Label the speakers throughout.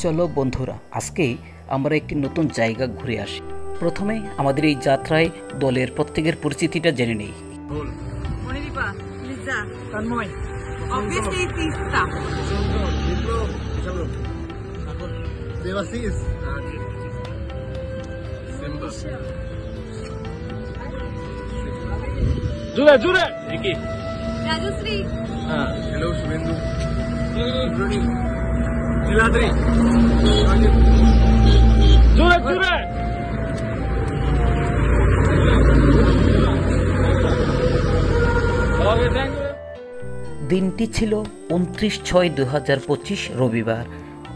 Speaker 1: চলো বন্ধুরা, আজকে আমরা একটি নতুন জায়গা ঘুরে আসি। প্রথমে আমাদের এই যাত্রায় দলের প্রত্যেকের পরিচিতিটা জেনে নেই।
Speaker 2: মনিদীপা, লিজা, তন্ময়, obviously Tista,
Speaker 3: বিপ্লব, দেবাশিস, সিম্বা, জুরে দেখি
Speaker 2: রাজশ্রী,
Speaker 3: হ্যালো শুভেন্দু, নীলাদ্রি, জুরে
Speaker 1: দিনটি ছিল 29/6/2025 রবিবার।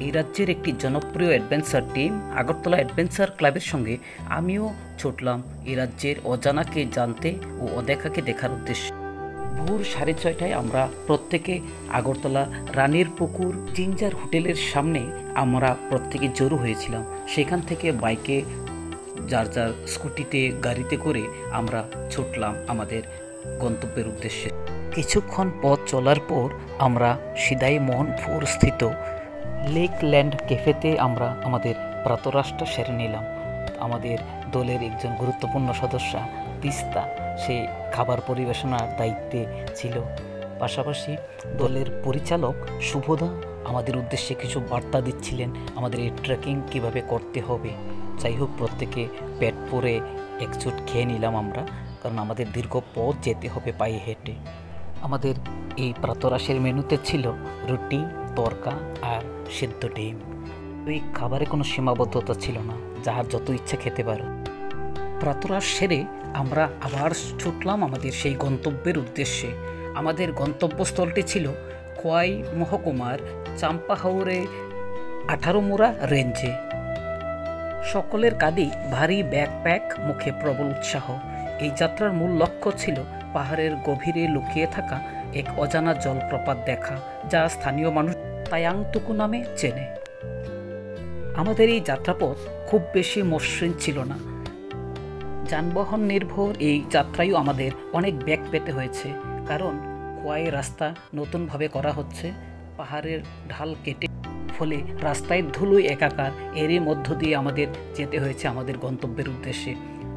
Speaker 1: এই রাজ্যের একটি জনপ্রিয় অ্যাডভেঞ্চার টিম আগরতলা অ্যাডভেঞ্চার ক্লাবের সঙ্গে আমিও ছুটলাম এই রাজ্যের অজানাকে জানতে ও অদেখাকে দেখার উদ্দেশ্যে। ভোর 6:30টায় আমরা প্রত্যেকে আগরতলা রানীর পুকুর জিঞ্জার হোটেলের সামনে আমরা প্রত্যেকে জড়ো হয়েছিলাম। সেখান থেকে বাইকে, যার যার স্কুটিতে, গাড়িতে করে আমরা ছুটলাম আমাদের গন্তব্যের উদ্দেশ্যে। কিছুক্ষণ পথ চলার পর আমরা সিদাই মোহনপুর স্থিত লেকল্যান্ড ক্যাফেতে আমরা আমাদের প্রাতরাশটা সেরে নিলাম। আমাদের দলের একজন গুরুত্বপূর্ণ সদস্য তিস্তা, সে খাবার পরিবেশনার দায়িত্বে ছিল। পাশাপাশি দলের পরিচালক শুভদা আমাদের উদ্দেশ্যে কিছু বার্তা দিচ্ছিলেন, আমাদের এই ট্রেকিং কীভাবে করতে হবে। যাই হোক, প্রত্যেকে পেট পরে একচুট খেয়ে নিলাম আমরা, কারণ আমাদের দীর্ঘ পথ যেতে হবে পায়ে হেঁটে। আমাদের এই প্রাতরাশের মেনুতে ছিল রুটি, তরকা আর সেদ্ধ ডিম। এই খাবারে কোনো সীমাবদ্ধতা ছিল না, যার যত ইচ্ছা খেতে পারো। প্রাতরাশ সেরে আমরা আবার ছুটলাম আমাদের সেই গন্তব্যের উদ্দেশ্যে। আমাদের গন্তব্যস্থলটি ছিল খোয়াই মহকুমার চাম্পাহাওরে 18 মুড়া রেঞ্জে। সকলের কাঁধেই ভারী ব্যাকপ্যাক, মুখে প্রবল উৎসাহ। এই যাত্রার মূল লক্ষ্য ছিল পাহাড়ের গভীরে লুকিয়ে থাকা এক অজানা জলপ্রপাত দেখা, যা স্থানীয় মানুষ তায়াংতুকু নামে চেনে। আমাদের এই যাত্রাপথ খুব বেশি মসৃণ ছিল না। যানবাহন নির্ভর এই যাত্রায়ও আমাদের অনেক ব্যাগ পেতে হয়েছে, কারণ খোয়াই রাস্তা নতুনভাবে করা হচ্ছে। পাহাড়ের ঢাল কেটে, ফলে রাস্তায় ধুলোয় একাকার। এরই মধ্য দিয়ে আমাদের যেতে হয়েছে আমাদের গন্তব্যের উদ্দেশ্যে।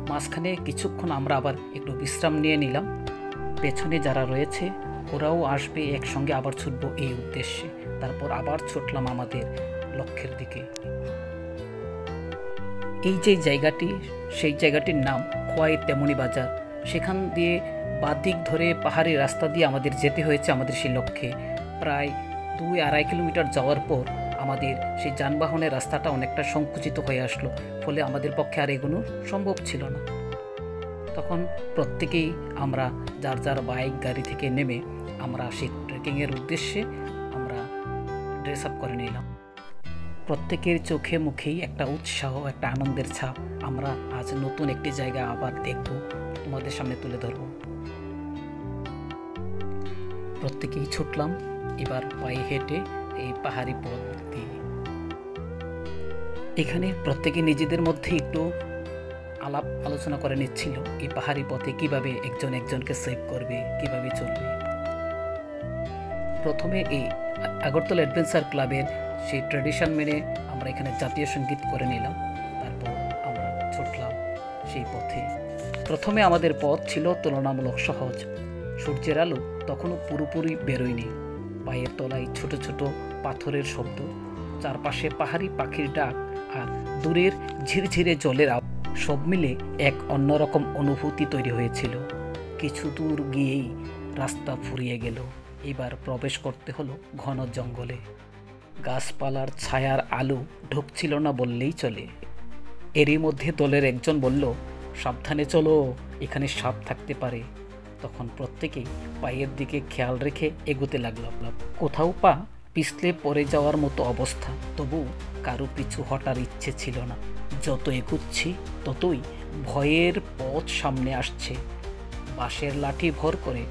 Speaker 1: মাঝখানে কিছুক্ষণ আমরা আবার একটু বিশ্রাম নিয়ে নিলাম। পেছনে যারা রয়েছে ওরাও আসবে, একসঙ্গে আবার ছুটব এই উদ্দেশ্যে। তারপর আবার ছুটলাম আমাদের লক্ষ্যের দিকে। এই যে জায়গাটি, সেই জায়গাটির নাম খোয়াই তেমনি বাজার। সেখান দিয়ে বাদিক ধরে পাহাড়ি রাস্তা দিয়ে আমাদের যেতে হয়েছে আমাদের সেই লক্ষ্যে। প্রায় 2-2.5 কিলোমিটার যাওয়ার পর আমাদের সেই যানবাহনের রাস্তাটা অনেকটা সংকুচিত হয়ে আসলো, ফলে আমাদের পক্ষে আর এগোনো সম্ভব ছিল না। তখন প্রত্যেকেই আমরা যার যার বাইক, গাড়ি থেকে নেমে আমরা সেই ট্রেকিংয়ের উদ্দেশ্যে আমরা ড্রেস আপ করে নিলাম। প্রত্যেকের চোখে মুখেই একটা উৎসাহ, একটা আনন্দের ছাপ। আমরা আজ নতুন একটি জায়গা আবার দেখব, তোমাদের সামনে তুলে ধরব। প্রত্যেকেই ছুটলাম এবার পায়ে হেঁটে এই পাহাড়ি পথ দিয়ে। এখানে প্রত্যেকে নিজেদের মধ্যে একটু আলাপ আলোচনা করে নিচ্ছিল এই পাহাড়ি পথে কিভাবে একজন একজনকে সেভ করবে, কিভাবে চলবে। প্রথমে এই আগরতলা অ্যাডভেঞ্চার ক্লাবের সেই ট্র্যাডিশন মেনে আমরা এখানে জাতীয় সঙ্গীত করে নিলাম। তারপর আমরা ছুটলাম সেই পথে। প্রথমে আমাদের পথ ছিল তুলনামূলক সহজ। সূর্যের আলো তখনও পুরোপুরি বেরোয়নি। পায়ের তলায় ছোট ছোট পাথরের শব্দ, চারপাশে পাহাড়ি পাখির ডাক আর দূরের ঝিরঝিরে জলের আওয়াজ, সব মিলে এক অন্যরকম অনুভূতি তৈরি হয়েছিল। কিছু দূর গিয়েই রাস্তা ফুরিয়ে গেল। এবার প্রবেশ করতে হলো ঘন জঙ্গলে। গাছপালার ছায়ার আলো ঢুকছিল না বললেই চলে। এরই মধ্যে দলের একজন বলল, সাবধানে চলো, এখানে সাপ থাকতে পারে। তখন প্রত্যেকেই পায়ের দিকে খেয়াল রেখে এগোতে লাগলাম। কোথাও পা পিছলে পড়ে যাওয়ার মতো অবস্থা, তবু কারো পিছু হটার ইচ্ছে ছিল না। যত এগুচ্ছি ততই ভয়ের পথ সামনে আসছে। বাঁশের লাঠি ভর করে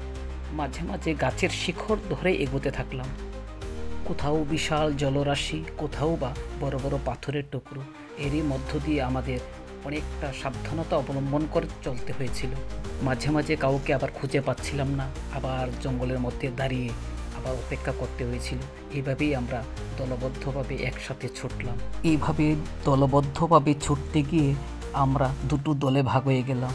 Speaker 1: মাঝে মাঝে গাছের শিখর ধরে এগোতে থাকলাম। কোথাও বিশাল জলরাশি, কোথাও বা বড় বড় পাথরের টুকরো। এরই মধ্য দিয়ে আমাদের অনেকটা সাবধানতা অবলম্বন করে চলতে হয়েছিল। মাঝে মাঝে কাউকে আবার খুঁজে পাচ্ছিলাম না। আবার জঙ্গলের মধ্যে দাঁড়িয়ে আবার অপেক্ষা করতে হয়েছিল। এভাবেই আমরা দলবদ্ধভাবে একসাথে ছুটলাম। এইভাবে দলবদ্ধভাবে ছুটতে গিয়ে আমরা দুটো দলে ভাগ হয়ে গেলাম।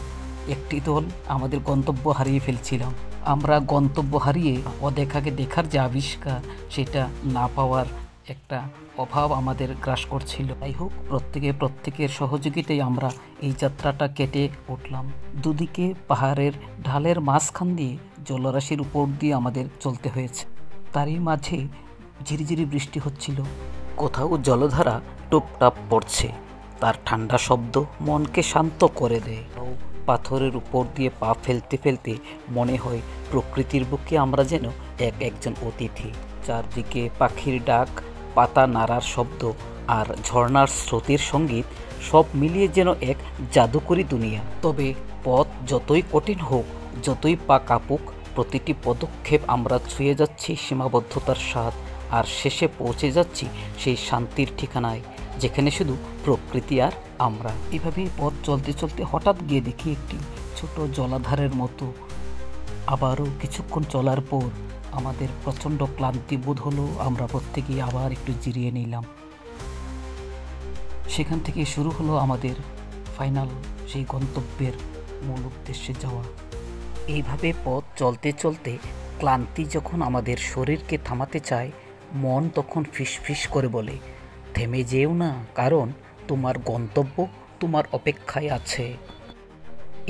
Speaker 1: একটি দল আমাদের গন্তব্য হারিয়ে ফেলছিলাম। আমরা গন্তব্য হারিয়ে অদেখাকে দেখার যে আবিষ্কার, সেটা না পাওয়ার একটা অভাব আমাদের গ্রাস করছিল। যাই হোক, প্রত্যেকের সহযোগিতায় আমরা এই যাত্রাটা কেটে উঠলাম। দুদিকে পাহাড়ের ঢালের মাঝখান দিয়ে জলরাশির উপর দিয়ে আমাদের চলতে হয়েছে। তারই মাঝে ঝিরিঝিরি বৃষ্টি হচ্ছিল। কোথাও জলধারা টুপটাপ পড়ছে, তার ঠান্ডা শব্দ মনকে শান্ত করে দেয়। পাথরের উপর দিয়ে পা ফেলতে ফেলতে মনে হয় প্রকৃতির বুকে আমরা যেন একজন অতিথি। চারদিকে পাখির ডাক, পাতা নাড়ার শব্দ আর ঝর্ণার স্রোতের সঙ্গীত সব মিলিয়ে যেন এক জাদুকরী দুনিয়া। তবে পথ যতই কঠিন হোক, যতই পা কাঁপুক, প্রতিটি পদক্ষেপ আমরা ছুঁয়ে যাচ্ছি সীমাবদ্ধতার স্বাদ, আর শেষে পৌঁছে যাচ্ছি সেই শান্তির ঠিকানায়, যেখানে শুধু প্রকৃতি আর আমরা। এভাবে পথ চলতে চলতে হঠাৎ গিয়ে দেখি একটি ছোট জলাধারের মতো। আবারও কিছুক্ষণ চলার পর আমাদের প্রচণ্ড ক্লান্তি বোধ হলো। আমরা প্রত্যেকেই আবার একটু জিরিয়ে নিলাম। সেখান থেকে শুরু হলো আমাদের ফাইনাল সেই গন্তব্যের মূল উদ্দেশ্যে যাওয়া। এইভাবে পথ চলতে চলতে ক্লান্তি যখন আমাদের শরীরকে থামাতে চায়, মন তখন ফিসফিস করে বলে, থেমে যেও না, কারণ তোমার গন্তব্য তোমার অপেক্ষায় আছে।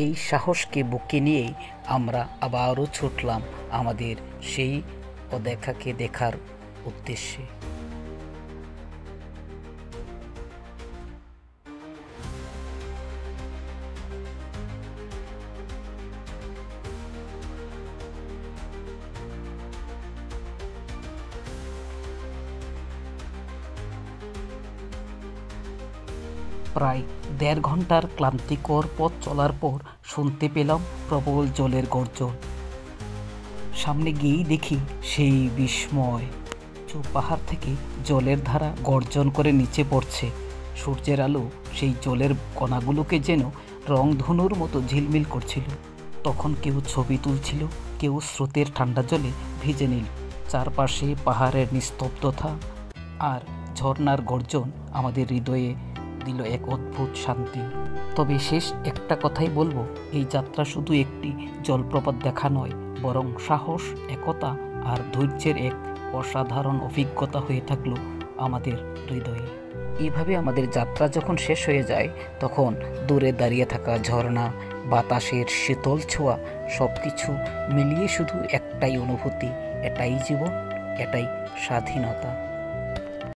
Speaker 1: এই সাহসকে বুকে নিয়েই আমরা আবারও ছুটলাম আমাদের সেই অদেখাকে দেখার উদ্দেশ্যে। প্রায় 1.5 ঘন্টার ক্লান্তিকর পথ চলার পর শুনতে পেলাম প্রবল জলের গর্জন। সামনে গিয়েই দেখি সেই বিস্ময়, পাহাড় থেকে জলের ধারা গর্জন করে নিচে পড়ছে। সূর্যের আলো সেই জলের কণাগুলোকে যেন রংধনুর মতো ঝিলমিল করছিল। তখন কেউ ছবি তুলছিল, কেউ স্রোতের ঠান্ডা জলে ভিজে নিল। চারপাশে পাহাড়ের নিস্তব্ধতা আর ঝর্ণার গর্জন আমাদের হৃদয়ে দিল এক অদ্ভুত শান্তি। তবে শেষ একটা কথাই বলবো, এই যাত্রা শুধু একটি জলপ্রপাত দেখা নয়, বরং সাহস, একতা আর ধৈর্যের এক অসাধারণ অভিজ্ঞতা হয়ে থাকলো আমাদের হৃদয়ে। এইভাবে আমাদের যাত্রা যখন শেষ হয়ে যায়, তখন দূরে দাঁড়িয়ে থাকা ঝর্ণা, বাতাসের শীতল ছোঁয়া, সব কিছু মিলিয়ে শুধু একটাই অনুভূতি, এটাই জীবন, এটাই স্বাধীনতা।